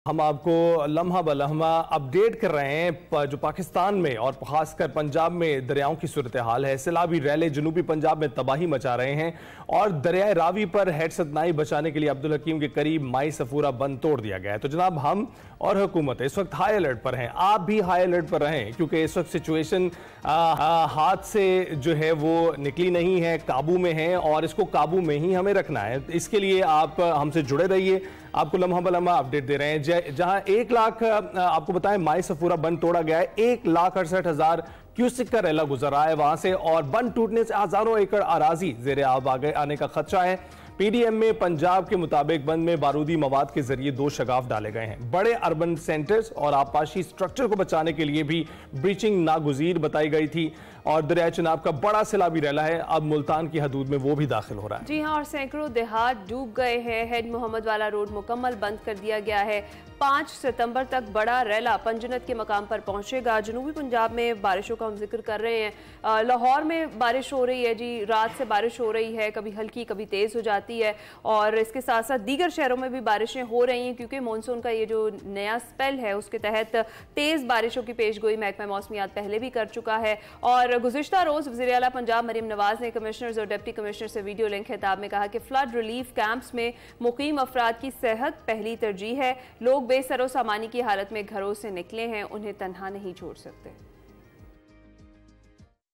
हम आपको लम्हा ब लम्हा अपडेट कर रहे हैं जो पाकिस्तान में और खासकर पंजाब में दरियाओं की सूरत हाल है। सैलाबी रैले जनूबी पंजाब में तबाही मचा रहे हैं और दरियाए रावी पर हेड सतनाई बचाने के लिए अब्दुल हकीम के करीब माई सफूरा बंद तोड़ दिया गया है। तो जनाब, हम और हुकूमत इस वक्त हाई अलर्ट पर हैं। आप भी हाई अलर्ट पर रहें क्योंकि इस वक्त सिचुएशन हाथ से जो है वो निकली नहीं है, काबू में है और इसको काबू में ही हमें रखना है। इसके लिए आप हमसे जुड़े रहिए, आपको लम्हा ब लम्हा अपडेट दे रहे हैं। जहां 1 लाख आपको बताएं माई सफूरा बंद तोड़ा गया है, 1,68,000 क्यूसिक का रेला गुजर रहा है वहां से और बंद टूटने से हजारों एकड़ अराजी जेर आब आने का खदशा है। पीडीएम में पंजाब के मुताबिक बंद में बारूदी मवाद के जरिए 2 शगाफ डाले गए हैं। बड़े अर्बन सेंटर्स और आपाशी स्ट्रक्चर को बचाने के लिए भी ब्रीचिंग नागुजीर बताई गई थी और दरियाए चिनाब का बड़ा सैलाबी रैला है, अब मुल्तान की हदूद में वो भी दाखिल हो रहा है। जी हाँ, और सैकड़ों देहात डूब गए हैं। हेड मोहम्मद वाला रोड मुकम्मल बंद कर दिया गया है। 5 सितंबर तक बड़ा रैला पंजनत के मकाम पर पहुंचेगा। जनूबी पंजाब में बारिशों का हम जिक्र कर रहे हैं। लाहौर में बारिश हो रही है जी, रात से बारिश हो रही है, कभी हल्की कभी तेज हो जाती है और इसके साथ साथ दीगर शहरों में भी बारिशें हो रही हैं क्योंकि मानसून का ये जो नया स्पेल है उसके तहत तेज बारिशों की पेशगोई महकमा मौसमियात पहले भी कर चुका है। और गुज़िश्ता रोज वज़ीर आला पंजाब मरीम नवाज ने कमिश्नर्स और डिप्टी कमिश्नर से वीडियो लिंक खिताब में कहा कि फ्लड रिलीफ कैंप्स में मुकीम अफराद की सेहत पहली तरजीह है। लोग बेसरो सामानी की हालत में घरों से निकले हैं, उन्हें तन्हा नहीं छोड़ सकते।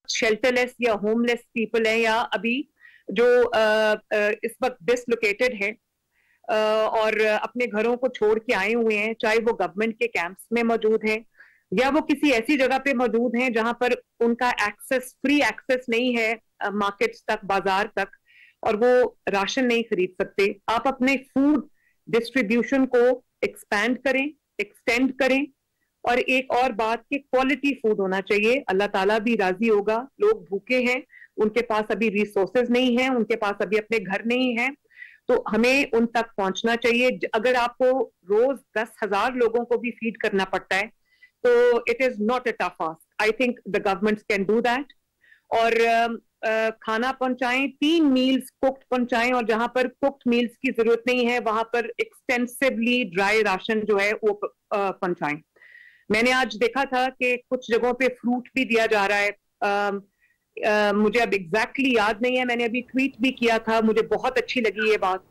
शेल्टरलेस या होमलेस पीपल हैं या अभी जो इस वक्त डिसलोकेटेड हैं और अपने घरों को छोड़ के आए हुए हैं, चाहे वो गवर्नमेंट के कैंप्स में मौजूद हैं या वो किसी ऐसी जगह पे मौजूद हैं जहां पर उनका फ्री एक्सेस नहीं है मार्केट्स तक, बाजार तक, और वो राशन नहीं खरीद सकते। आप अपने फूड डिस्ट्रीब्यूशन को एक्सपेंड करें, एक्सटेंड करें और एक और बात कि क्वालिटी फूड होना चाहिए। अल्लाह ताला भी राजी होगा। लोग भूखे हैं, उनके पास अभी रिसोर्सेज नहीं है, उनके पास अभी अपने घर नहीं है, तो हमें उन तक पहुंचना चाहिए। अगर आपको रोज 10,000 लोगों को भी फीड करना पड़ता है तो it is not a tough ask. I think the government can do that. और खाना पहुंचाएं, 3 मील्स कुक्ड पहुंचाएं और जहां पर कुक्ड मील्स की जरूरत नहीं है वहां पर एक्सटेंसिवली ड्राई राशन जो है वो पहुंचाएं। मैंने आज देखा था कि कुछ जगहों पे फ्रूट भी दिया जा रहा है। मुझे अब एग्जैक्टली याद नहीं है, मैंने अभी ट्वीट भी किया था, मुझे बहुत अच्छी लगी ये बात।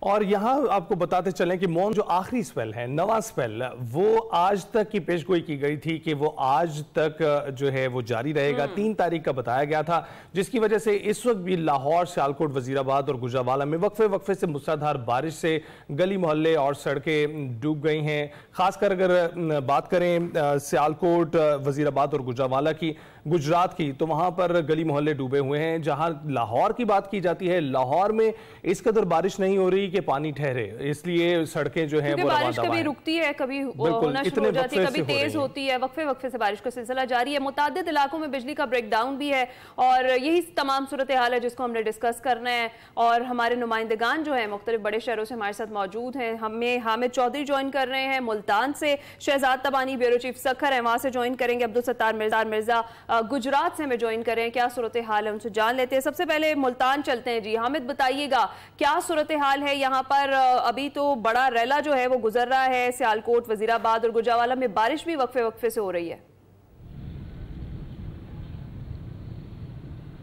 और यहाँ आपको बताते चलें कि मौन जो आखिरी स्पेल है, नवा स्पेल, वो आज तक की पेशगोई की गई थी कि वो आज तक जो है वो जारी रहेगा। 3 तारीख का बताया गया था, जिसकी वजह से इस वक्त भी लाहौर, सियालकोट, वजीराबाद और गुजरावाला में वक्फे से मूसलाधार बारिश से गली मोहल्ले और सड़कें डूब गई हैं। खासकर अगर बात करें सियालकोट, वजीराबाद और गुजरावाला की, गुजरात की, तो वहां पर गली मोहल्ले डूबे हुए हैं। जहां लाहौर की बात की जाती है, लाहौर में इस कदर बारिश नहीं हो रही कि पानी ठहरे, इसलिए सड़कें जो हैं वो बारिश कभी रुकती है, कभी होना शुरू हो जाती है, कभी तेज होती है। वक्फे से बारिश का सिलसिला जारी है। मुतादिद इलाकों में बिजली का ब्रेकडाउन भी है और यही तमाम सूरत हाल है जिसको हमने डिस्कस करना है। और हमारे नुमाइंदगान जो है मुख्तलिफ बड़े शहरों से हमारे साथ मौजूद हैं। हमें हामिद चौधरी ज्वाइन कर रहे हैं मुल्तान से, शहजाद तबानी ब्यूरो चीफ सखर है वहां से ज्वाइन करेंगे, अब्दुल सत्तार मिर्जा गुजरात से हमें ज्वाइन करें। क्या सूरत हाल है उनसे जान लेते हैं। सबसे पहले मुल्तान चलते हैं जी। हामिद, बताइएगा क्या सूरत हाल है यहाँ पर। अभी तो बड़ा रैला जो है वो गुजर रहा है, सियालकोट, वजीराबाद और गुजरावाला में बारिश भी वक्फे से हो रही है।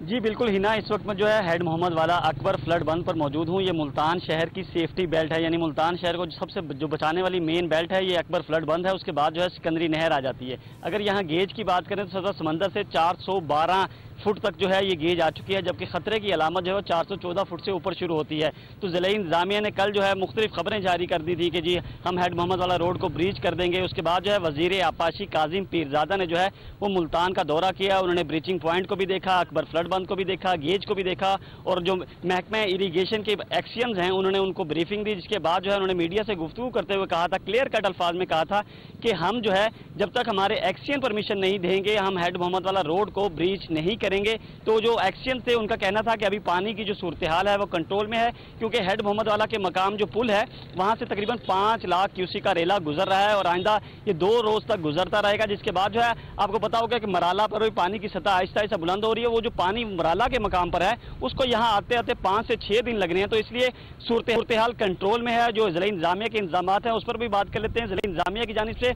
जी बिल्कुल हिना, इस वक्त में जो है हेड मोहम्मद वाला अकबर फ्लड बंद पर मौजूद हूँ। ये मुल्तान शहर की सेफ्टी बेल्ट है, यानी मुल्तान शहर को सबसे जो बचाने वाली मेन बेल्ट है, ये अकबर फ्लड बंद है। उसके बाद जो है सिकंदरी नहर आ जाती है। अगर यहाँ गेज की बात करें तो सतह समंदर से 412 फुट तक जो है ये गेज आ चुकी है, जबकि खतरे की अलामत जो है 414 फुट से ऊपर शुरू होती है। तो ज़िला इंतजामिया ने कल जो है मुख्तलिफ खबरें जारी कर दी थी कि जी हम हेड मोहम्मद वाला रोड को ब्रीच कर देंगे। उसके बाद जो है वजीर आपाशी काजिम पीरजादा ने जो है वो मुल्तान का दौरा किया। उन्होंने ब्रीचिंग पॉइंट को भी देखा, अकबर फ्लड बंद को भी देखा, गेज को भी देखा और जो महकमा इरीगेशन के एक्शंस हैं उन्होंने उनको ब्रीफिंग दी। जिसके बाद जो है उन्होंने मीडिया से गुफ्तगू करते हुए कहा था, क्लियर कट अल्फाज में कहा था कि हम जो है जब तक हमारे एक्शन परमिशन नहीं देंगे हम हेड मोहम्मद वाला रोड को ब्रीच नहीं करेंगे। तो जो एक्शन थे उनका कहना था कि अभी पानी की जो सूरत हाल है वो कंट्रोल में है, क्योंकि हेड मोहम्मद वाला के मकाम जो पुल है वहां से तकरीबन 5 लाख क्यूसी का रेला गुजर रहा है और आइंदा ये 2 रोज तक गुजरता रहेगा। जिसके बाद जो है आपको पता होगा कि मराला पर भी पानी की सतह आहिस्ता आहिस्ता बुलंद हो रही है। वो जो पानी यानी मराला के मकाम पर है, उसको यहाँ आते आते 5 से 6 दिन लग रहे हैं। तो इसलिए सूरत हाल कंट्रोल में है। जो ज़िला इंतजामिया के इंतजाम हैं उस पर भी बात कर लेते हैं। ज़िला इंतजामिया की जानिब से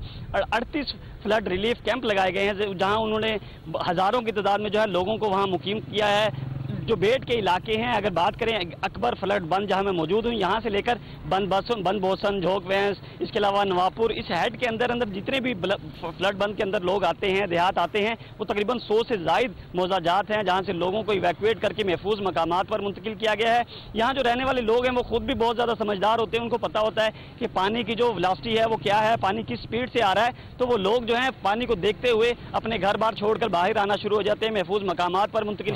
38 फ्लड रिलीफ कैंप लगाए गए हैं, जहाँ उन्होंने हज़ारों की तादाद में जो है लोगों को वहाँ मुकीम किया है। जो बेट के इलाके हैं, अगर बात करें अकबर फ्लड बंद जहां मैं मौजूद हूं, यहां से लेकर बंद बोसन, झोंक वैंस, इसके अलावा नवापुर, इस हेड के अंदर जितने भी फ्लड बंद के अंदर लोग आते हैं, देहात आते हैं, वो तकरीबन 100 से ज़ायद मौजाजात हैं जहां से लोगों को इवैक्यूएट करके महफूज मकामात पर मुंतकिल किया गया है। यहाँ जो रहने वाले लोग हैं वो खुद भी बहुत ज़्यादा समझदार होते हैं, उनको पता होता है कि पानी की जो वेलोसिटी है वो क्या है, पानी किस स्पीड से आ रहा है। तो वो लोग जो है पानी को देखते हुए अपने घर बार छोड़कर बाहर आना शुरू हो जाते हैं, महफूज मकामात पर मुंतकिल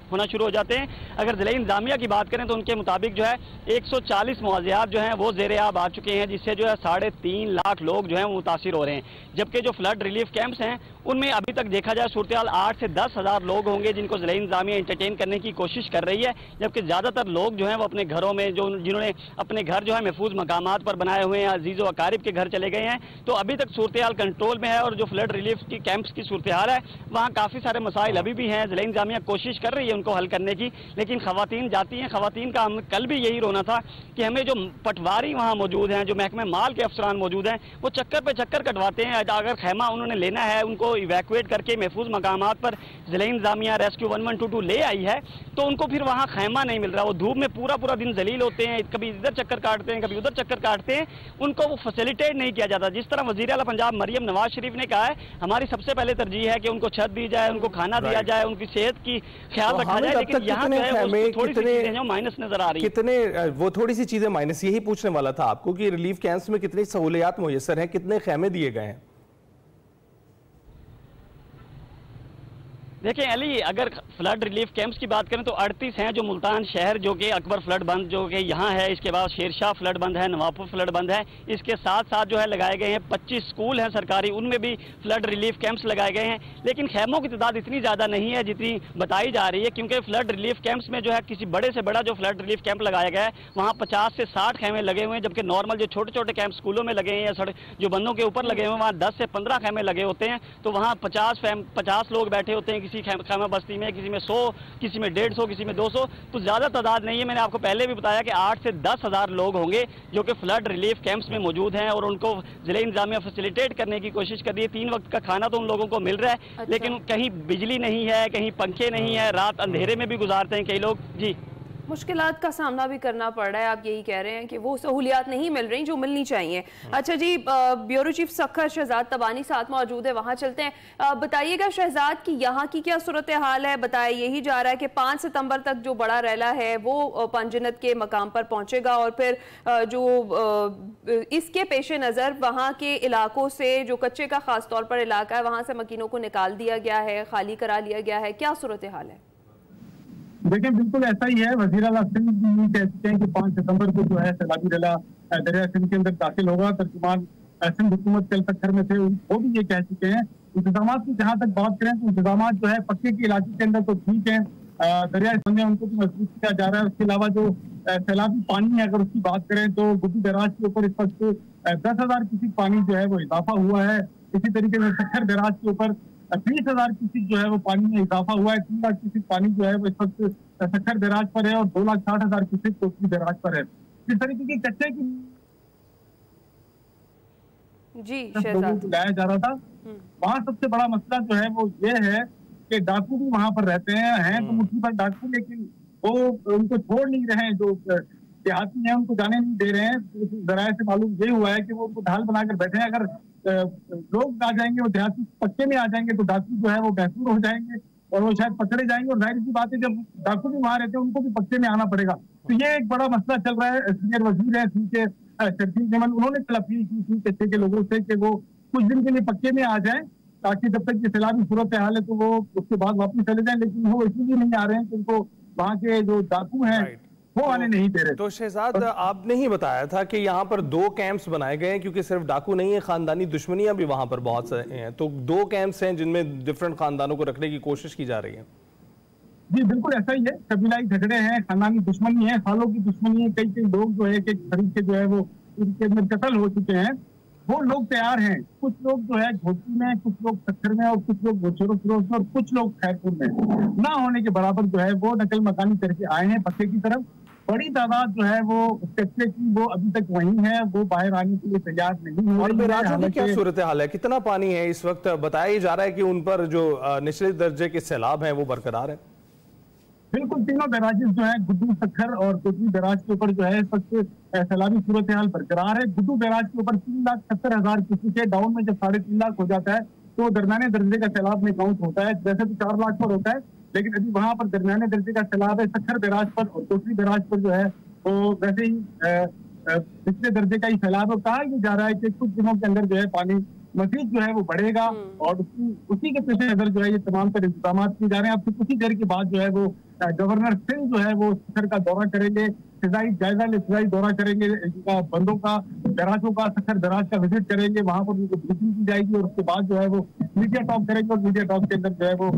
होना शुरू हो जाते हैं। अगर ज़िला इंतजामिया की बात करें तो उनके मुताबिक जो है 140 मुआवज़ात जो हैं वो ज़ेर-ए-आब आ चुके हैं, जिससे जो है 3.5 लाख लोग जो हैं वो मुतासिर हो रहे हैं। जबकि जो फ्लड रिलीफ कैंप्स हैं उनमें अभी तक देखा जाए सूरत हाल 8 से 10 हज़ार लोग होंगे जिनको ज़िला इंतजामिया एंटरटेन करने की कोशिश कर रही है। जबकि ज़्यादातर लोग जो हैं वो अपने घरों में, जिन्होंने अपने घर जो है महफूज मकामात पर बनाए हुए हैं, अजीज़ व अकारिब के घर चले गए हैं। तो अभी तक सूरत हाल कंट्रोल में है। और जो फ्लड रिलीफ की कैंप्स की सूरत हाल है वहाँ काफ़ी सारे मसाइल अभी भी हैं। ज़िला इंतजामिया कोशिश कर रही है उनको हल करने की, लेकिन खवातीन जाती हैं। खवातीन का हम कल भी यही रोना था कि हमें जो पटवारी वहाँ मौजूद हैं, जो महकमे माल के अफसरान मौजूद हैं, वो चक्कर पे चक्कर कटवाते हैं। अगर खैमा उन्होंने लेना है, उनको इवैक्यूएट करके महफूज मकामात पर ज़िला इंतजामिया रेस्क्यू 1122 ले आई है, तो उनको फिर वहाँ खैमा नहीं मिल रहा। वो धूप में पूरा दिन जलील होते हैं, कभी इधर चक्कर काटते हैं, कभी उधर चक्कर काटते हैं, उनको वो फैसिलिटेट नहीं किया जाता। जिस तरह वज़ीर आला पंजाब मरियम नवाज शरीफ ने कहा है, हमारी सबसे पहले तरजीह है कि उनको छत दी जाए, उनको खाना दिया जाए, उनकी सेहत की ख्याल रखा जाए। लेकिन यहाँ जो है थोड़ी सी चीजें जो माइनस नजर आ रही है। कितने वो थोड़ी सी चीजें माइनस, यही पूछने वाला था आपको कि रिलीफ कैंप्स में कितनी सहूलियात मुयस्सर हैं, कितने खैमे दिए गए हैं? देखिए अली, अगर फ्लड रिलीफ कैंप्स की बात करें तो 38 हैं। जो मुल्तान शहर जो कि अकबर फ्लड बंद जो कि यहाँ है, इसके बाद शेरशाह फ्लड बंद है, नवापुर फ्लड बंद है, इसके साथ साथ जो है लगाए गए हैं 25 स्कूल हैं सरकारी, उनमें भी फ्लड रिलीफ कैंप्स लगाए गए हैं। लेकिन खैमों की तादाद इतनी ज़्यादा नहीं है जितनी बताई जा रही है, क्योंकि फ्लड रिलीफ कैंप्स में जो है किसी बड़े से बड़ा जो फ्लड रिलीफ कैंप लगाया गया है वहाँ 50 से 60 खैमे लगे हुए हैं, जबकि नॉर्मल जो छोटे छोटे कैंप स्कूलों में लगे हैं या सड़क जो बंदों के ऊपर लगे हुए हैं वहाँ 10 से 15 खैमे लगे होते हैं। तो वहाँ 50 लोग बैठे होते हैं किसी खैमा बस्ती में, किसी में 100, किसी में 150, किसी में 200, तो ज्यादा तादाद नहीं है। मैंने आपको पहले भी बताया कि 8 से 10 हज़ार लोग होंगे जो कि फ्लड रिलीफ कैंप्स में मौजूद हैं, और उनको जिला इंतजामिया फैसिलिटेट करने की कोशिश कर रही है। 3 वक्त का खाना तो उन लोगों को मिल रहा है। अच्छा। लेकिन कहीं बिजली नहीं है, कहीं पंखे नहीं है, रात अंधेरे में भी गुजारते हैं कई लोग। जी, मुश्किलात का सामना भी करना पड़ रहा है। आप यही कह रहे हैं कि वो सहूलियात नहीं मिल रही जो मिलनी चाहिए। अच्छा जी, ब्यूरो चीफ सखर शहजाद तबानी साथ मौजूद है, वहां चलते हैं। बताइएगा शहजाद की यहाँ की क्या सूरत हाल है? बताया यही जा रहा है कि 5 सितंबर तक जो बड़ा रैला है वो पंजनत के मकाम पर पहुंचेगा, और फिर जो इसके पेश नज़र वहाँ के इलाकों से जो कच्चे का खास तौर पर इलाका है वहाँ से मकीनों को निकाल दिया गया है, खाली करा लिया गया है। क्या सूरत हाल है? देखिए बिल्कुल ऐसा ही है। वज़ीर आला सिंध भी कह चुके हैं कि 5 सितंबर को जो है सैलाबी रैला दरिया सिंध के अंदर दाखिल होगा। तर्जुमान सिंध हुकूमत कल तक घर में थे, वो भी ये कह चुके हैं। इंतजाम की जहाँ तक बात करें तो इंतजाम जो है पक्के के इलाके के अंदर तो ठीक है, दरिया सिंध में उनको भी मजबूत किया जा रहा है। उसके अलावा जो सैलाबी पानी है, अगर उसकी बात करें तो गुड्डी दराज के ऊपर इस वक्त 10,000 क्यूसेक पानी जो है वो इजाफा हुआ है। इसी तरीके से सखर दराज के ऊपर 30,000 क्यूसेक जो है वो पानी में इजाफा हुआ है। 3 लाख क्यूसेक पानी जो है वो इस वक्त सखर दराज पर है, और 2,60,000 क्यूसेक कोसी दराज पर है। इस तरीके की कच्चे की जी लोगों को लाया जा रहा था। वहाँ सबसे बड़ा मसला जो है वो ये है कि डाकू भी वहाँ पर रहते हैं तो मुट्ठी पर डाकू, लेकिन वो उनको छोड़ नहीं रहे हैं। जो देहाती हैं उनको जाने नहीं दे रहे हैं। जराये से मालूम ये हुआ है कि वो उनको ढाल बनाकर बैठे हैं। अगर लोग आ जाएंगे और देहाती पक्के में आ जाएंगे तो डाकू जो है वो महसूर हो जाएंगे और वो शायद पकड़े जाएंगे। और जाहिर सी बात है, जब डाकू भी वहां रहते हैं उनको भी पक्के में आना पड़ेगा। तो ये एक बड़ा मसला चल रहा है। सीनियर वजीर है सी के शर्फील जमन, उन्होंने कल अपील की थी कच्चे के लोगों से कि वो कुछ दिन के लिए पक्के में आ जाएं, ताकि जब तक ये सैलाबी सूरत हाल है तो वो उसके बाद वापस चले जाएं। लेकिन वो इसलिए नहीं आ रहे हैं कि उनको वहाँ के जो डाकू हैं वो आने नहीं दे रहे। तो शहजाद, आपने ही बताया था कि यहाँ पर 2 कैंप्स बनाए गए हैं, क्योंकि सिर्फ डाकू नहीं है, खानदानी दुश्मनियां भी वहां पर बहुत सारे हैं। तो 2 कैंप्स हैं जिनमें डिफरेंट खानदानों को रखने की कोशिश की जा रही है। जी बिल्कुल ऐसा ही है। कबीलाई झगड़े हैं, खानदानी दुश्मनी है, सालों की दुश्मनी है। कई लोग जो है कि खरीद के जो है वो उनके अंदर कत्ल हो चुके हैं। वो लोग तैयार हैं। कुछ लोग जो है घोटी में, कुछ लोग सक्खर में और कुछ लोग गोचरो फिरोज में और कुछ लोग खैरपुर में ना होने के बराबर जो है वो नकल मकानी करके आए हैं पक्के की तरफ। बड़ी तादाद जो है वो कच्चे की वो अभी तक वहीं है, वो बाहर आने के लिए तैयार नहीं हो रही है। राज्यों की क्या सूरत हाल है, कितना पानी है इस वक्त? बताया जा रहा है कि उन पर जो निचले दर्जे के सैलाब हैं वो बरकरार है। बिल्कुल, तीनों बैराजेस जो है गुड्डू, सक्खर और कोटली बैराज के ऊपर जो है इस वक्त सैलाबी सूरत हाल बरकरार है। गुड्डू बैराज के ऊपर 3,70,000 क्यूसेक है। डाउन में जब 3.5 लाख हो जाता है तो दरमियाने दर्जे का सैलाब में काउंट होता है। वैसे तो 4 लाख पर होता है, लेकिन अभी वहां पर दरमियाने दर्जे का सैलाब है। सक्खर बैराज पर और कोटली बैराज पर जो है वो वैसे ही पिछले दर्जे का ही सैलाब है। कहा यह जा रहा है कि कुछ दिनों के अंदर जो है पानी मजीद जो है वो बढ़ेगा और उसी के पेश नजर जो है ये तमाम तर इंतजाम किए जा रहे हैं। अब कुछ ही देर के बाद जो है वो गवर्नर सिंह जो है वो सक्खर का दौरा करेंगे, फिजाई जायजा फिजाई दौरा करेंगे बंदों का, बैराजों का, सक्खर बैराज का विजिट करेंगे। वहां पर उनको ब्रीफिंग की जाएगी और उसके बाद जो है वो मीडिया टॉक करेंगे और मीडिया टॉक के अंदर जो है वो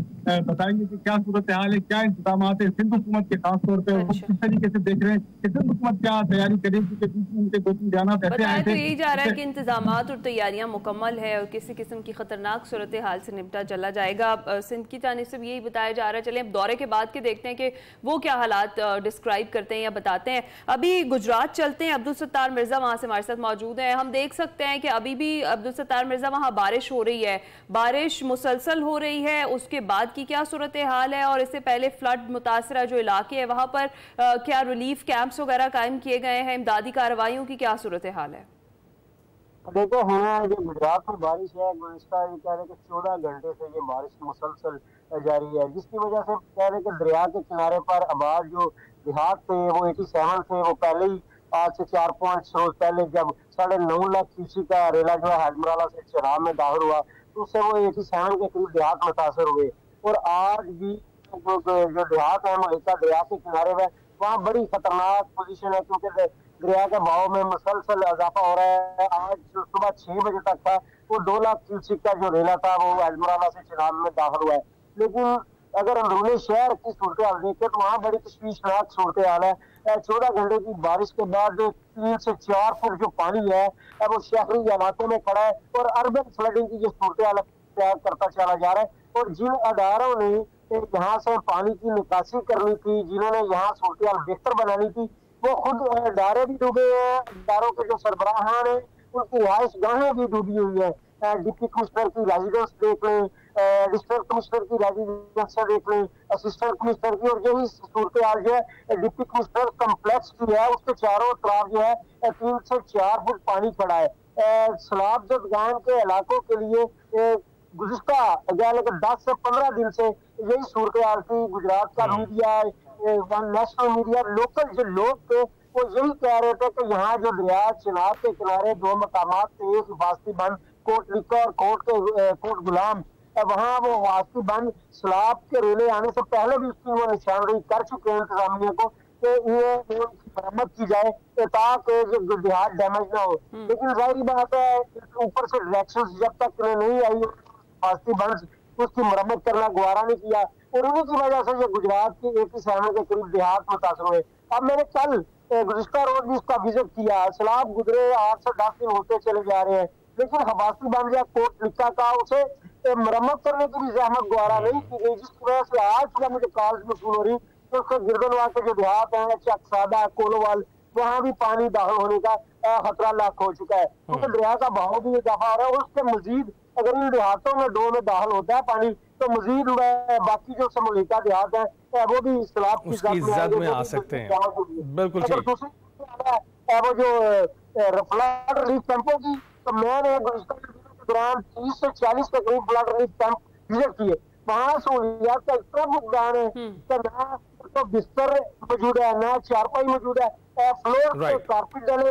बताएंगे कि क्या सूरत हाल है, क्या इंतजाम है सिंध हुकूमत के खास तौर पर वो किस तरीके से देख रहे हैं कि सिंध हुकूमत क्या तैयारी करेगी। के बीच में उनके 2-3 बयान ऐसे आए थे। यही जा रहा है कि इंतजाम और तैयारियां मुकम्मल है और किसी किस्म की खतरनाक सूरत हाल से निपटा चला जाएगा। सिंध की जानिब से यही बताया जा रहा है। चलिए अब दौरे के बाद के देखते हैं कि वो क्या हालात डिस्क्राइब करते हैं या बताते हैं। अभी गुजरात चलते हैं, अब्दुल सत्तार मिर्जा वहां से हमारे साथ मौजूद हैं। हम देख सकते हैं कि अभी भी अब्दुल सत्तार मिर्जा वहां बारिश हो रही है, बारिश मुसलसल हो रही है। उसके बाद की क्या सूरत हाल है और इससे पहले फ्लड मुतासरा जो इलाके हैं वहां पर क्या रिलीफ कैंप्स वगैरह कायम किए गए हैं? इमदादी कार्रवाइयों की क्या सूरत हाल है? देखो, हमें जो गुजरात में बारिश है गुज़िश्ता ये कह रहे कि 14 घंटे से ये बारिश मुसलसल जारी है, जिसकी वजह से कह रहे कि दरिया के किनारे पर आबाद जो देहात थे वो 87 थे। वो पहले ही आज से 4-5 रोज पहले जब 9.5 लाख क्यूसेक का रेला जो है हजमराला से चराब में दाखिल हुआ तो उससे वो 87 के करीब देहात मुतासर हुए। और आज भी जो देहात है मलिका दरिया के किनारे में वहाँ बड़ी खतरनाक पोजीशन है, क्योंकि दरिया के बहाव में मुसलसल इजाफा हो रहा है। आज सुबह 6 बजे तक था वो 2 लाख क्यूसेक का जो रेला था वो हजमराला से चराब में दाखिल हुआ है। लेकिन अगर अंदरूनी शहर की सूरत हाल देखें तो वहाँ बड़ी तशवीशनाक सूरत हाल है। 14 घंटे की बारिश के बाद 3 से 4 फुट जो पानी है वो शहरी इलाकों में खड़ा है और अर्बन फ्लडिंग की जो सूरत हाल तैयार करता चला जा रहा है। और जिन अदारों ने यहाँ से पानी की निकासी करनी थी, जिन्होंने यहाँ सूरत हाल बेहतर बनानी थी, वो खुद अदारे भी डूबे हैं। अदारों के जो सरबराहान है उनकी रिहाइश गाहें भी डूबी हुई है। डिप्टी कमिश्नर की रेजिडेंस देख लें, डिस्ट्रिक्ट कमिश्नर की रेजिडेंस देख लें, असिस्टेंट कमिश्नर की, और यही सूरत हाल जो है डिप्टी कमिश्नर कम्प्लेक्स की है उसके चारों तरफ जो है 3 से 4 फुट पानी खड़ा है। सैलाब जदगान के इलाकों के लिए गुज़िश्ता 10 से 15 दिन से यही सूरत हाल थी। गुजरात का मीडिया, नेशनल मीडिया, लोकल जो लोग थे वो यही कह रहे थे कि यहाँ जो दरिया चिनाब के किनारे 2 मकामात थे, एक हिफाजती बंद कोट लिक्का और कोट गुलाम, वहाँ वो हिफाजती बंद सैलाब के रेले आने से पहले भी उसकी वो निशानदेही कर चुके हैं इंतजामिया को कि ये मरम्मत की जाए ताकि जो देहात डैमेज ना हो। लेकिन जाहिर बात है ऊपर से डायरेक्शन जब तक नहीं आई हिफाजती बंद उसकी मरम्मत करना गवारा नहीं किया और उन्हीं की वजह से जो गुजरात की 87 के करीब देहात मुतासर हुए। अब मैंने कल गुज़िश्ता रोज भी उसका विजिट किया। सैलाब गुजरे 8 से 10 दिन होते चले जा रहे हैं, लेकिन हिफाजती बंद या कोट लिक्का का उसे मरम्मत करने की भी जहमत गवारा नहीं की गई, जिसकी वजह से आज सुबह मुझे कॉल्स मसूल हो रही तो उसके गिरदनवा के जो देहात है चकसादा, कोलोवाल, वहाँ भी पानी दाखिल होने का खतरा लाख हो चुका है, क्योंकि दरिया का बहाव भी इजाफा हो रहा है। और उसके मजीद अगर इन देहातों में 2 में दाखिल होता है पानी तो मजीद बाकी जो समलिका देहात है वो भी सैलाब की जद में आ सकते हैं। बिल्कुल वो जो फ्लड रिलीफ कैंपों की, तो मैंने गुज़िश्ता के दौरान 30 से 40 के करीब फ्लड रिलीफ कैंप विजिट किए। वहाँ सहूलियात का इतना भुगतान है कि ना तो बिस्तर मौजूद है, ना चारपाई मौजूद है, फ्लोर पे कारपेट डाले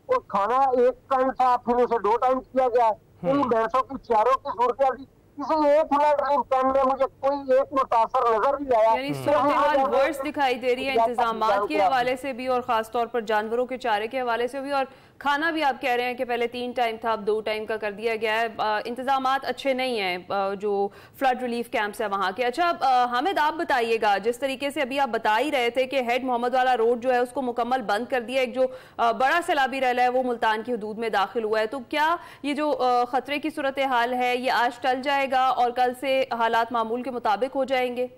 और खाना एक टाइम था फिर उसे 2 टाइम किया गया। इन भैंसों की चारों की सूरत हाल किसी एक फ्लड रिलीफ कैंप में मुझे कोई एक मुतासर नजर नहीं आया। यानी सूरत हाल वर्स दिखाई दे रही है इंतजामात के हवाले से भी और खास तौर पर जानवरों के चारे के हवाले से भी। और खाना भी आप कह रहे हैं कि पहले 3 टाइम था, अब 2 टाइम का कर दिया गया है। इंतजामात अच्छे नहीं हैं जो फ्लड रिलीफ कैंप्स है वहाँ के। अच्छा हामिद, आप बताइएगा, जिस तरीके से अभी आप बता ही रहे थे कि हेड मोहम्मद वाला रोड जो है उसको मुकम्मल बंद कर दिया, एक जो बड़ा सैलाबी रैला है वो मुल्तान की हदूद में दाखिल हुआ है, तो क्या ये जो खतरे की सूरत हाल है ये आज टल जाएगा और कल से हालात मामूल के मुताबिक हो जाएंगे?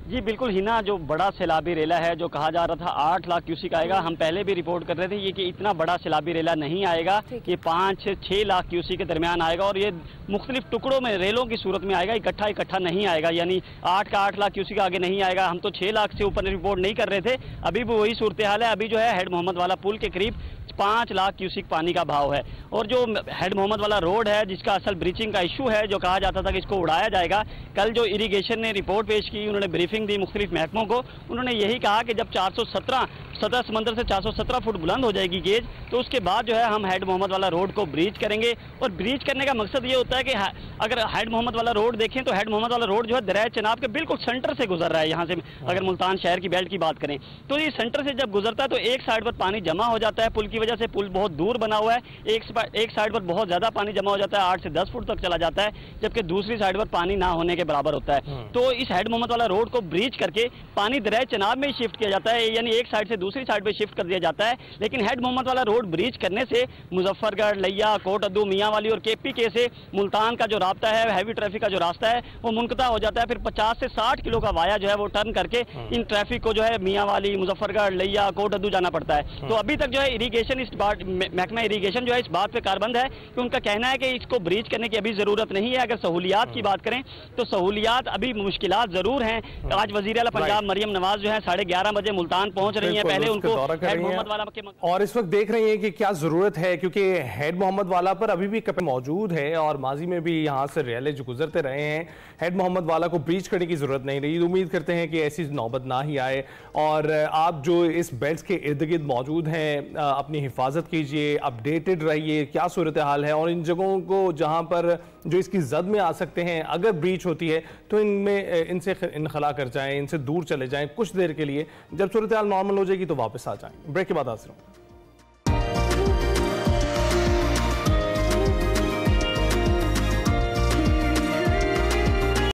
जी बिल्कुल हिना, जो बड़ा सैलाबी रेला है जो कहा जा रहा था 8 लाख क्यूसिक आएगा, हम पहले भी रिपोर्ट कर रहे थे ये कि इतना बड़ा सैलाबी रेला नहीं आएगा, ये 5 से 6 लाख क्यूसिक के दरमियान आएगा और ये मुख्तलिफ टुकड़ों में रेलों की सूरत में आएगा, इकट्ठा नहीं आएगा, यानी 8 का 8 लाख क्यूसिक आगे नहीं आएगा। हम तो 6 लाख से ऊपर रिपोर्ट नहीं कर रहे थे, अभी भी वही सूरत हाल है। अभी जो है हेड मोहम्मद वाला पुल के करीब 5 लाख क्यूसिक पानी का भाव है और जो हेड मोहम्मद वाला रोड है जिसका असल ब्रीचिंग का इशू है, जो कहा जाता था कि इसको उड़ाया जाएगा, कल जो इरिगेशन ने रिपोर्ट पेश की, उन्होंने ब्रीफिंग दी मुख्तलिफ महकमों को, उन्होंने यही कहा कि जब 417 सतह समंदर से 417 फुट बुलंद हो जाएगी गेज, तो उसके बाद जो है हम हेड मोहम्मद वाला रोड को ब्रीच करेंगे। और ब्रीच करने का मकसद ये होता है कि अगर हेड मोहम्मद वाला रोड देखें तो हेड मोहम्मद वाला रोड जो है दरिया चनाब के बिल्कुल सेंटर से गुजर रहा है। यहाँ से अगर मुल्तान शहर की बेल्ट की बात करें तो ये सेंटर से जब गुजरता है तो एक साइड पर पानी जमा हो जाता है पुल की वजह से, पुल बहुत दूर बना हुआ है, एक साइड पर बहुत ज्यादा पानी जमा हो जाता है, 8 से 10 फुट तक चला जाता है, जबकि दूसरी साइड पर पानी ना होने के बराबर होता है। तो इस हेड मोहम्मद वाला रोड को ब्रीच करके पानी दरिया चनाब में शिफ्ट किया जाता है, यानी एक साइड से दूसरी साइड पर शिफ्ट दिया जाता है। लेकिन हेड मोहम्मद वाला रोड ब्रीच करने से मुजफ्फरगढ़, लिया, कोट अद्दू, मियांवाली और केपीके से मुल्तान का जो रास्ता है, हैवी ट्रैफिक का जो रास्ता है वो मुनक़ता हो जाता है। फिर 50 से 60 किलो का वाया जो है वो टर्न करके इन ट्रैफिक को जो है मियांवाली, मुजफ्फरगढ़, लिया, कोट अद्दू जाना पड़ता है। तो अभी तक जो है इरीगेशन महकमा इरीगेशन जो है इस बात पे कारबंद है कि उनका कहना है कि इसको ब्रीच करने की अभी जरूरत नहीं है। अगर सहूलियात की बात करें तो सहूलियात अभी मुश्किलात जरूर हैं। आज वजीर आला पंजाब मरियम नवाज जो है 11:30 बजे मुल्तान पहुंच रही है, पहले उनको हेड मोहम्मद वाला के और इस वक्त देख रही हैं कि क्या जरूरत है, क्योंकि हेड मोहम्मद वाला पर अभी भी कपे मौजूद है और माजी में भी यहाँ से रेले जो गुजरते रहे हैं, हेड मोहम्मद वाला को ब्रीच करने की जरूरत नहीं रही। उम्मीद करते हैं कि ऐसी नौबत ना ही आए। और आप जो इस बेल्ट के इर्द गिर्द मौजूद हैं अपनी हिफाजत कीजिए, अपडेटेड रहिए क्या सूरत हाल है, और इन जगहों को जहाँ पर जो इसकी जद में आ सकते हैं अगर ब्रीच होती है तो इनमें इनसे इनखला कर जाएं, इनसे दूर चले जाएं कुछ देर के लिए। जब सूरत हाल नॉर्मल हो जाएगी तो वापस आ जाएं। ब्रेक के बाद हाजिर हूं।